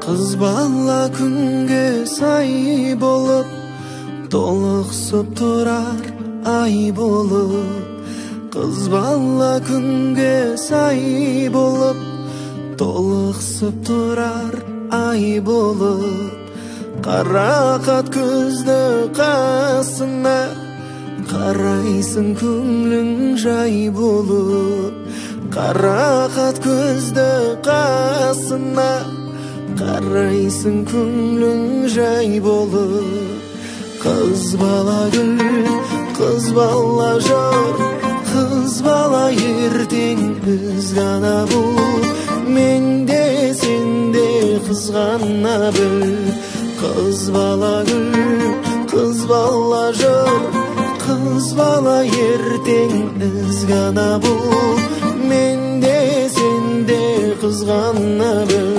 Kız balla күнгө сай болуп, толықсып тұрар ай болып. Kız balla күнгө сай болуп, толықсып тұрар ай болып. Қарақат көзді қасына, қарайсың көңлің жай болып. Қарақат көзді қасына, қарайсың көңлің жай болып. Kız bala gül, kız bala жар, kız bala ертең біз ғана бұл. Мен де сен де қызғана біл. Kız bala gül, kız bala жар, kız bala ертең біз ғана бұл. Мен де сен де қызғана біл.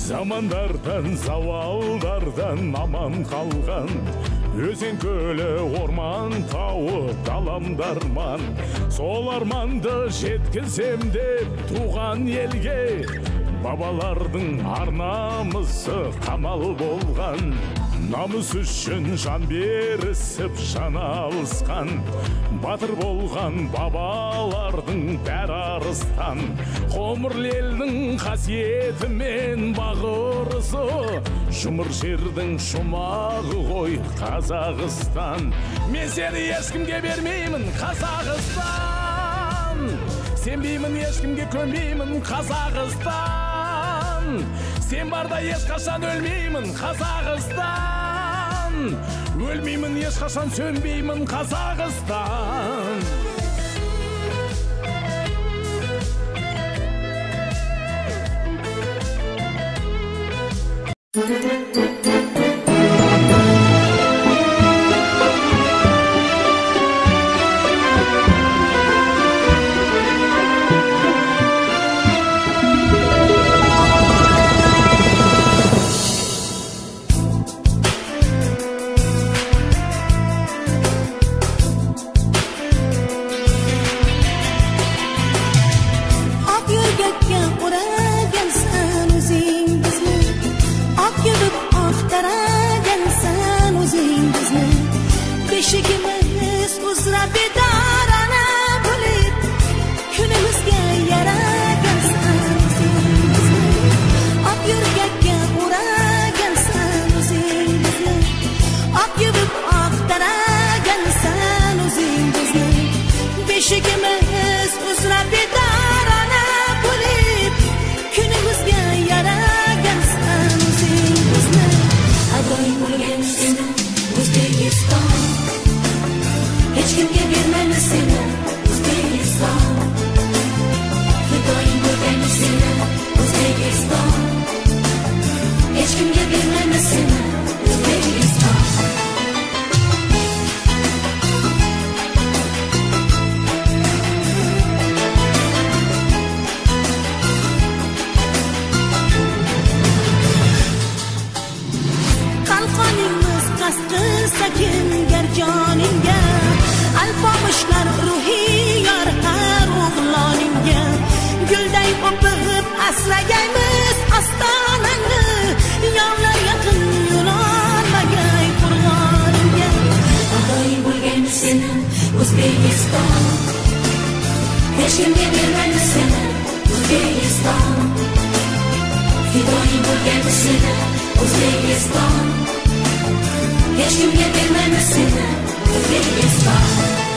Zamanlardan, zavallardan aman kalgan, özен kölі, orman, тауы, даламдарман. Сол арманды жеткізем деп туған елге, бабалардың арнамысы қамал болған. Намыс үшін жан берісіп жана алысқан, батыр болған бабалардың бәрі арыстан. Қомырлы елдің қасиетімен бағырысы, жұмыр жердің шумағы ғой Қазақстан. Мен сені ешкімге бермеймін, Қазақстан. Сенбеймін, ешкімге көнбеймін, Қазақстан. Сен барда ешқашан өлмеймін, Қазақстан. Өлмеймін, ешқашан сөнбеймін, Қазақстан. Ak yürgekке uğragan sen özing bizni, ak yürüp kimgar joningga alpomishlар ruhiy yor har o'g'loningga gulday o'pib asragaymiz ostonangni yovlar yaqin yo'lolmagay qo'rg'oningga fidoyi bo'lgaymiz seni O'zbekiston hech kimga bermaymiz seni O'zbekiston fidoyi bo'lgaymiz seni O'zbekiston hech kimga bermaymiz seni O'zbekiston